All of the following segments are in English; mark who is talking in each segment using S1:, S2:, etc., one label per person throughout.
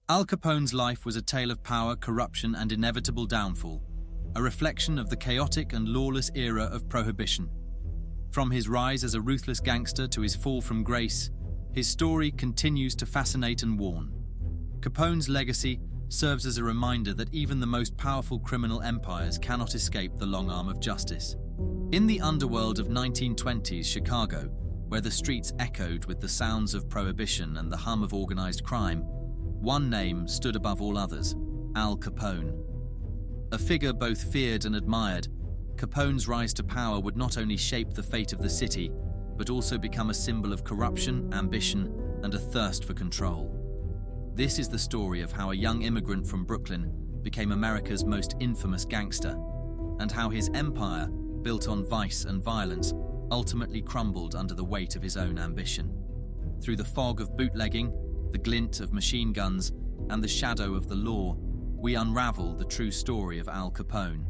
S1: Al Capone's life was a tale of power, corruption, and inevitable downfall, a reflection of the chaotic and lawless era of prohibition. From his rise as a ruthless gangster to his fall from grace, his story continues to fascinate and warn. Capone's legacy serves as a reminder that even the most powerful criminal empires cannot escape the long arm of justice. In the underworld of 1920s Chicago, where the streets echoed with the sounds of prohibition and the hum of organized crime, one name stood above all others: Al Capone. A figure both feared and admired, Capone's rise to power would not only shape the fate of the city, but also become a symbol of corruption, ambition, and a thirst for control. This is the story of how a young immigrant from Brooklyn became America's most infamous gangster, and how his empire, built on vice and violence, ultimately crumbled under the weight of his own ambition. Through the fog of bootlegging, the glint of machine guns, and the shadow of the law, we unravel the true story of Al Capone,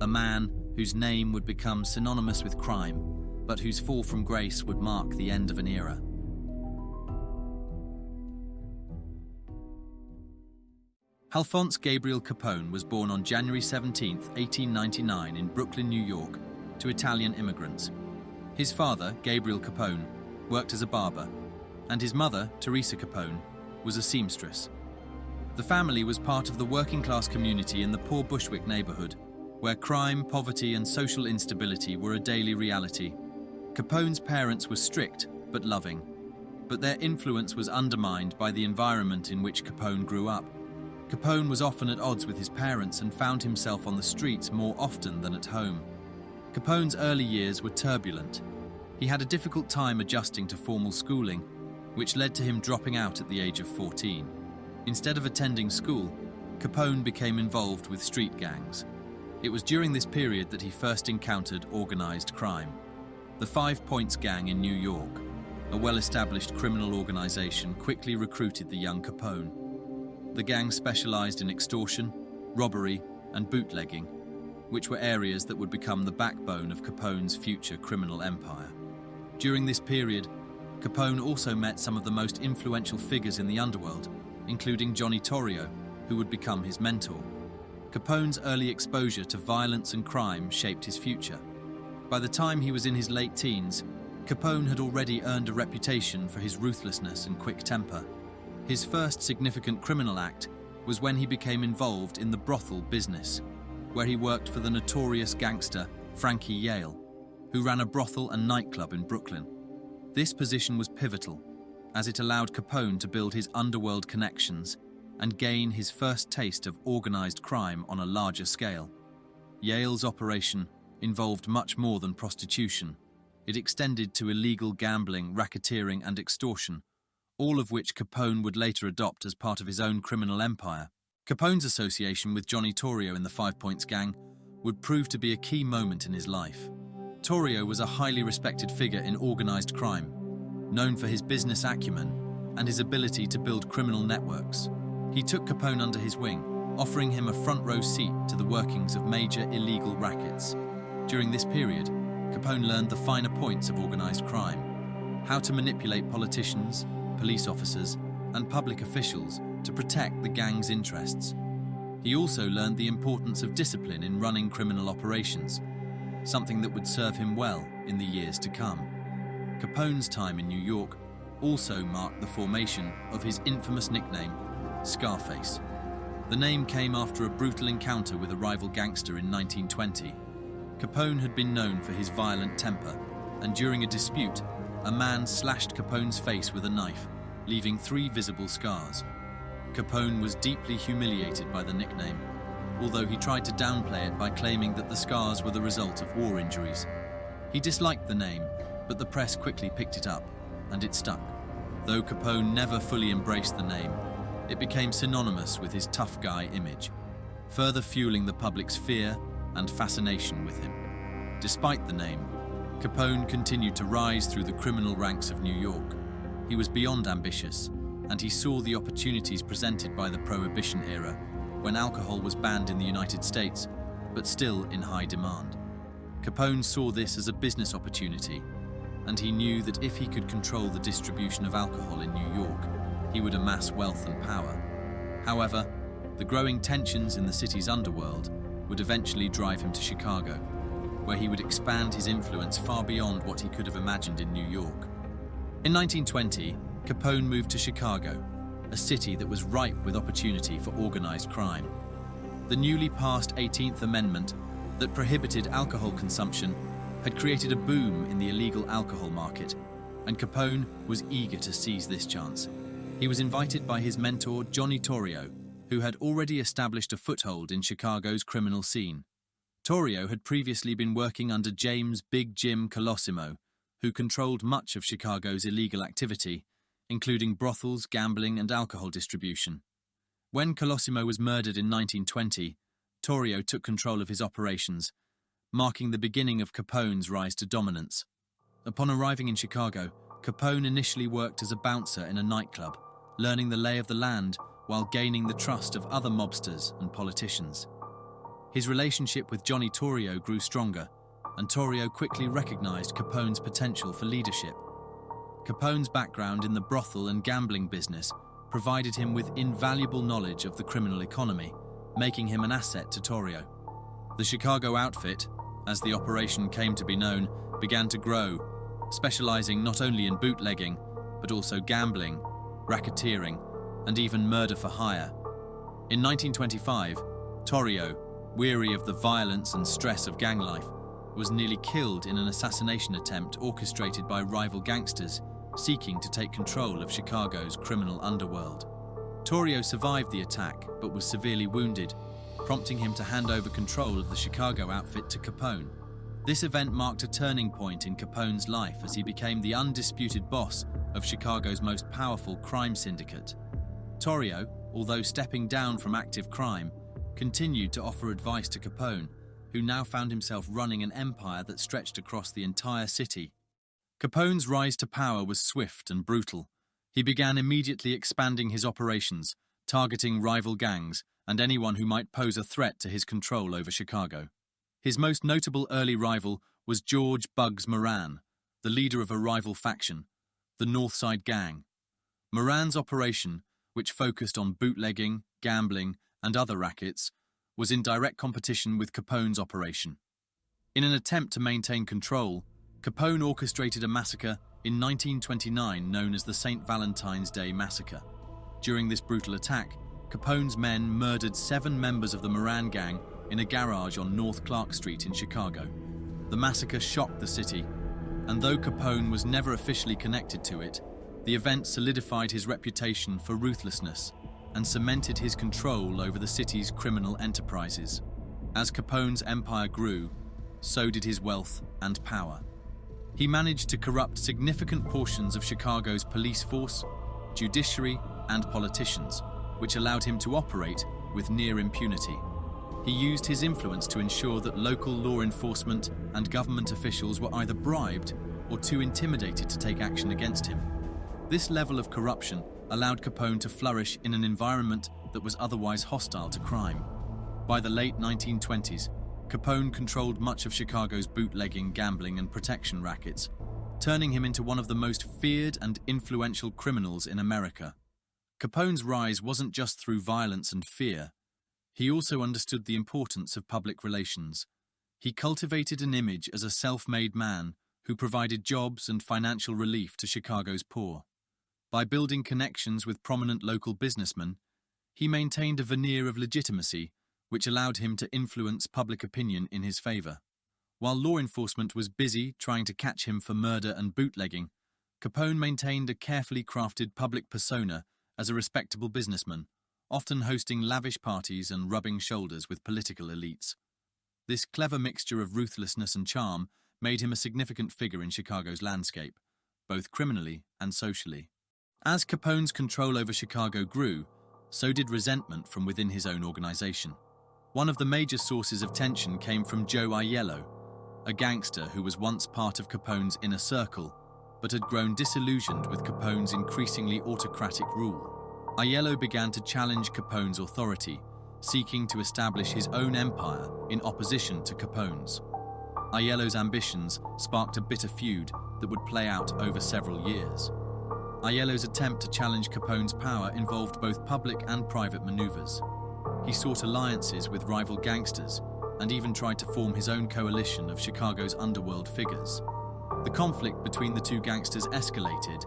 S1: a man whose name would become synonymous with crime, but whose fall from grace would mark the end of an era. Alphonse Gabriel Capone was born on January 17, 1899 in Brooklyn, New York, to Italian immigrants. His father, Gabriel Capone, worked as a barber, and his mother, Teresa Capone, was a seamstress. The family was part of the working-class community in the poor Bushwick neighborhood, where crime, poverty, and social instability were a daily reality. Capone's parents were strict but loving, but their influence was undermined by the environment in which Capone grew up. Capone was often at odds with his parents and found himself on the streets more often than at home. Capone's early years were turbulent. He had a difficult time adjusting to formal schooling, which led to him dropping out at the age of 14. Instead of attending school, Capone became involved with street gangs. It was during this period that he first encountered organized crime. The 5 Points Gang in New York, a well-established criminal organization, quickly recruited the young Capone. The gang specialized in extortion, robbery, and bootlegging, which were areas that would become the backbone of Capone's future criminal empire. During this period, Capone also met some of the most influential figures in the underworld, including Notorious, who would become his mentor. Capone's early exposure to violence and crime shaped his future. By the time he was in his late teens, Capone had already earned a reputation for his ruthlessness and quick temper. His first significant criminal act was when he became involved in the brothel business, where he worked for the notorious gangster Frankie Yale, who ran a brothel and nightclub in Brooklyn. This position was pivotal, as it allowed Capone to build his underworld connections and gain his first taste of organized crime on a larger scale. Yale's operation involved much more than prostitution. It extended to illegal gambling, racketeering, and extortion, all of which Capone would later adopt as part of his own criminal empire. Capone's association with Notorious in the 5 Points Gang would prove to be a key moment in his life. Notorious was a highly respected figure in organized crime, known for his business acumen and his ability to build criminal networks. He took Capone under his wing, offering him a front-row seat to the workings of major illegal rackets. During this period, Capone learned the finer points of organized crime: how to manipulate politicians, police officers, and public officials to protect the gang's interests. He also learned the importance of discipline in running criminal operations, something that would serve him well in the years to come. Capone's time in New York also marked the formation of his infamous nickname, Scarface. The name came after a brutal encounter with a rival gangster in 1920. Capone had been known for his violent temper, and during a dispute, a man slashed Capone's face with a knife, leaving 3 visible scars. Capone was deeply humiliated by the nickname, although he tried to downplay it by claiming that the scars were the result of war injuries. He disliked the name, but the press quickly picked it up, and it stuck. Though Capone never fully embraced the name, it became synonymous with his tough guy image, further fueling the public's fear and fascination with him. Despite the name, Capone continued to rise through the criminal ranks of New York. He was beyond ambitious, and he saw the opportunities presented by the Prohibition era, when alcohol was banned in the United States, but still in high demand. Capone saw this as a business opportunity, and he knew that if he could control the distribution of alcohol in New York, he would amass wealth and power. However, the growing tensions in the city's underworld would eventually drive him to Chicago, where he would expand his influence far beyond what he could have imagined in New York. In 1920, Capone moved to Chicago, a city that was ripe with opportunity for organized crime. The newly passed 18th Amendment that prohibited alcohol consumption had created a boom in the illegal alcohol market, and Capone was eager to seize this chance. He was invited by his mentor, Johnny Torrio, who had already established a foothold in Chicago's criminal scene. Torrio had previously been working under James Big Jim Colosimo, who controlled much of Chicago's illegal activity, including brothels, gambling, and alcohol distribution. When Colosimo was murdered in 1920, Torrio took control of his operations, marking the beginning of Capone's rise to dominance. Upon arriving in Chicago, Capone initially worked as a bouncer in a nightclub, learning the lay of the land while gaining the trust of other mobsters and politicians. His relationship with Johnny Torrio grew stronger, and Torrio quickly recognized Capone's potential for leadership. Capone's background in the brothel and gambling business provided him with invaluable knowledge of the criminal economy, making him an asset to Torrio. The Chicago outfit, as the operation came to be known, began to grow, specializing not only in bootlegging, but also gambling, racketeering, and even murder for hire. In 1925, Torrio, weary of the violence and stress of gang life, was nearly killed in an assassination attempt orchestrated by rival gangsters seeking to take control of Chicago's criminal underworld. Torrio survived the attack but was severely wounded, prompting him to hand over control of the Chicago outfit to Capone. This event marked a turning point in Capone's life as he became the undisputed boss of Chicago's most powerful crime syndicate. Torrio, although stepping down from active crime, continued to offer advice to Capone, who now found himself running an empire that stretched across the entire city. Capone's rise to power was swift and brutal. He began immediately expanding his operations, targeting rival gangs and anyone who might pose a threat to his control over Chicago. His most notable early rival was George Bugs Moran, the leader of a rival faction, the Northside Gang. Moran's operation, which focused on bootlegging, gambling, and other rackets, was in direct competition with Capone's operation. In an attempt to maintain control, Capone orchestrated a massacre in 1929 known as the St. Valentine's Day Massacre. During this brutal attack, Capone's men murdered 7 members of the Moran gang in a garage on North Clark Street in Chicago. The massacre shocked the city, and though Capone was never officially connected to it, the event solidified his reputation for ruthlessness and cemented his control over the city's criminal enterprises. As Capone's empire grew, so did his wealth and power. He managed to corrupt significant portions of Chicago's police force, judiciary, and politicians, which allowed him to operate with near impunity. He used his influence to ensure that local law enforcement and government officials were either bribed or too intimidated to take action against him. This level of corruption allowed Capone to flourish in an environment that was otherwise hostile to crime. By the late 1920s, Capone controlled much of Chicago's bootlegging, gambling, and protection rackets, turning him into one of the most feared and influential criminals in America. Capone's rise wasn't just through violence and fear. He also understood the importance of public relations. He cultivated an image as a self-made man who provided jobs and financial relief to Chicago's poor. By building connections with prominent local businessmen, he maintained a veneer of legitimacy which allowed him to influence public opinion in his favor. While law enforcement was busy trying to catch him for murder and bootlegging, Capone maintained a carefully crafted public persona as a respectable businessman, often hosting lavish parties and rubbing shoulders with political elites. This clever mixture of ruthlessness and charm made him a significant figure in Chicago's landscape, both criminally and socially. As Capone's control over Chicago grew, so did resentment from within his own organization. One of the major sources of tension came from Joe Aiello, a gangster who was once part of Capone's inner circle, but had grown disillusioned with Capone's increasingly autocratic rule. Aiello began to challenge Capone's authority, seeking to establish his own empire in opposition to Capone's. Aiello's ambitions sparked a bitter feud that would play out over several years. Aiello's attempt to challenge Capone's power involved both public and private maneuvers. He sought alliances with rival gangsters and even tried to form his own coalition of Chicago's underworld figures. The conflict between the two gangsters escalated,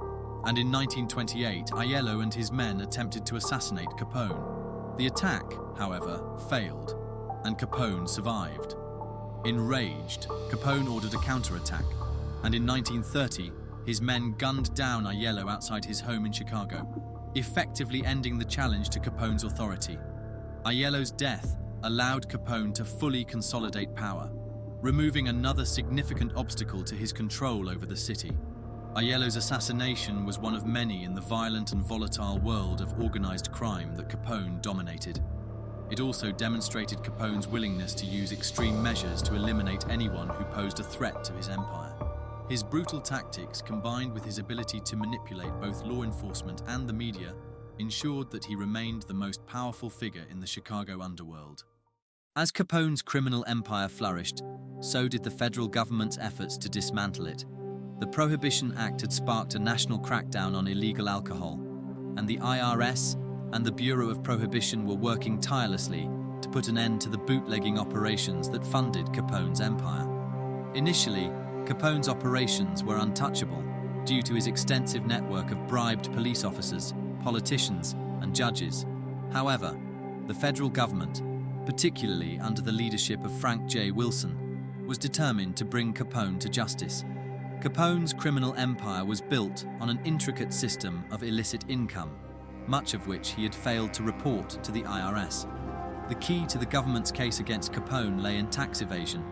S1: and in 1928, Aiello and his men attempted to assassinate Capone. The attack, however, failed, and Capone survived. Enraged, Capone ordered a counterattack, and in 1930, his men gunned down Aiello outside his home in Chicago, effectively ending the challenge to Capone's authority. Aiello's death allowed Capone to fully consolidate power, removing another significant obstacle to his control over the city. Aiello's assassination was one of many in the violent and volatile world of organized crime that Capone dominated. It also demonstrated Capone's willingness to use extreme measures to eliminate anyone who posed a threat to his empire. His brutal tactics, combined with his ability to manipulate both law enforcement and the media, ensured that he remained the most powerful figure in the Chicago underworld. As Capone's criminal empire flourished, so did the federal government's efforts to dismantle it. The Prohibition Act had sparked a national crackdown on illegal alcohol, and the IRS and the Bureau of Prohibition were working tirelessly to put an end to the bootlegging operations that funded Capone's empire. Initially, Capone's operations were untouchable due to his extensive network of bribed police officers, politicians, and judges. However, the federal government, particularly under the leadership of Frank J. Wilson, was determined to bring Capone to justice. Capone's criminal empire was built on an intricate system of illicit income, much of which he had failed to report to the IRS. The key to the government's case against Capone lay in tax evasion,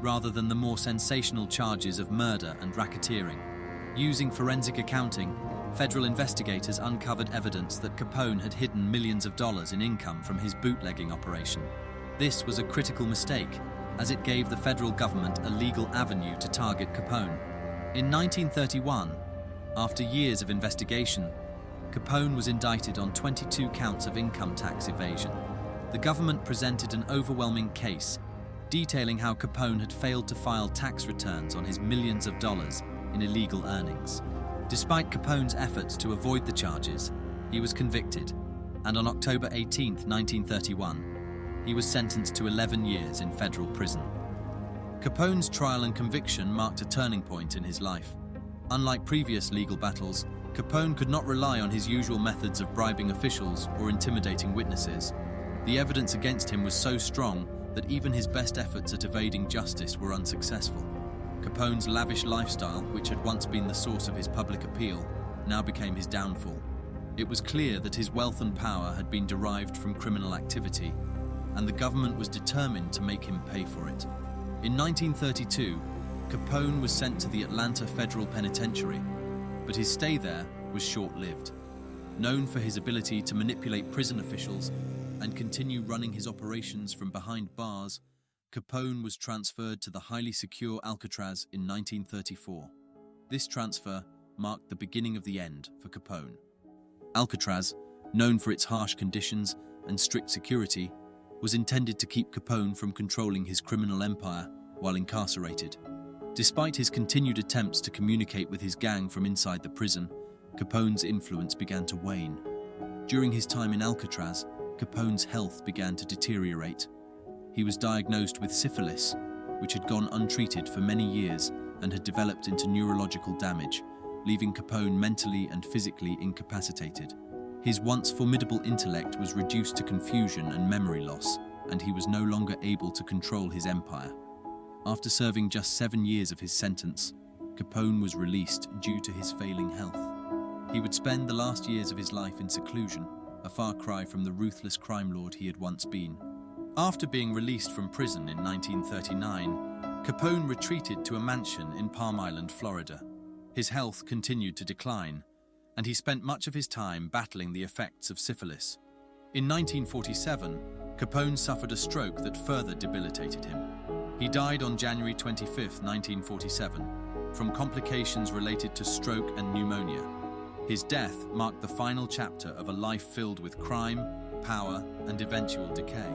S1: rather than the more sensational charges of murder and racketeering. Using forensic accounting, federal investigators uncovered evidence that Capone had hidden millions of dollars in income from his bootlegging operation. This was a critical mistake, as it gave the federal government a legal avenue to target Capone. In 1931, after years of investigation, Capone was indicted on 22 counts of income tax evasion. The government presented an overwhelming case, detailing how Capone had failed to file tax returns on his millions of dollars in illegal earnings. Despite Capone's efforts to avoid the charges, he was convicted, and on October 18, 1931, he was sentenced to 11 years in federal prison. Capone's trial and conviction marked a turning point in his life. Unlike previous legal battles, Capone could not rely on his usual methods of bribing officials or intimidating witnesses. The evidence against him was so strong that even his best efforts at evading justice were unsuccessful. Capone's lavish lifestyle, which had once been the source of his public appeal, now became his downfall. It was clear that his wealth and power had been derived from criminal activity, and the government was determined to make him pay for it. In 1932, Capone was sent to the Atlanta Federal Penitentiary, but his stay there was short-lived. Known for his ability to manipulate prison officials and continue running his operations from behind bars, Capone was transferred to the highly secure Alcatraz in 1934. This transfer marked the beginning of the end for Capone. Alcatraz, known for its harsh conditions and strict security, was intended to keep Capone from controlling his criminal empire while incarcerated. Despite his continued attempts to communicate with his gang from inside the prison, Capone's influence began to wane. During his time in Alcatraz, Capone's health began to deteriorate. He was diagnosed with syphilis, which had gone untreated for many years and had developed into neurological damage, leaving Capone mentally and physically incapacitated. His once formidable intellect was reduced to confusion and memory loss, and he was no longer able to control his empire. After serving just 7 years of his sentence, Capone was released due to his failing health. He would spend the last years of his life in seclusion, a far cry from the ruthless crime lord he had once been. After being released from prison in 1939, Capone retreated to a mansion in Palm Island, Florida. His health continued to decline, and he spent much of his time battling the effects of syphilis. In 1947, Capone suffered a stroke that further debilitated him. He died on January 25, 1947, from complications related to stroke and pneumonia. His death marked the final chapter of a life filled with crime, power, and eventual decay.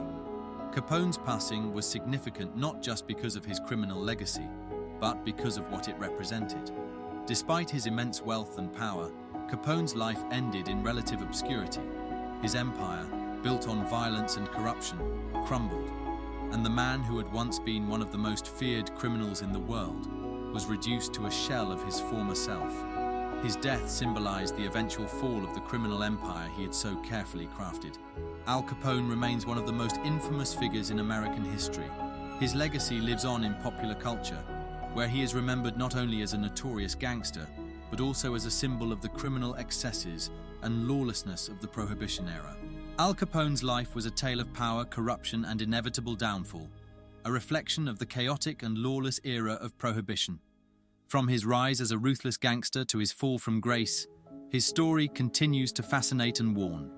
S1: Capone's passing was significant not just because of his criminal legacy, but because of what it represented. Despite his immense wealth and power, Capone's life ended in relative obscurity. His empire, built on violence and corruption, crumbled, and the man who had once been one of the most feared criminals in the world was reduced to a shell of his former self. His death symbolized the eventual fall of the criminal empire he had so carefully crafted. Al Capone remains one of the most infamous figures in American history. His legacy lives on in popular culture, where he is remembered not only as a notorious gangster, but also as a symbol of the criminal excesses and lawlessness of the Prohibition era. Al Capone's life was a tale of power, corruption, and inevitable downfall, a reflection of the chaotic and lawless era of Prohibition. From his rise as a ruthless gangster to his fall from grace, his story continues to fascinate and warn.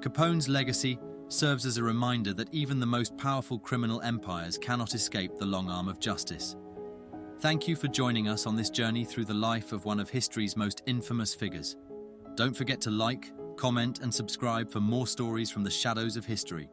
S1: Capone's legacy serves as a reminder that even the most powerful criminal empires cannot escape the long arm of justice. Thank you for joining us on this journey through the life of one of history's most infamous figures. Don't forget to like, comment, and subscribe for more stories from the shadows of history.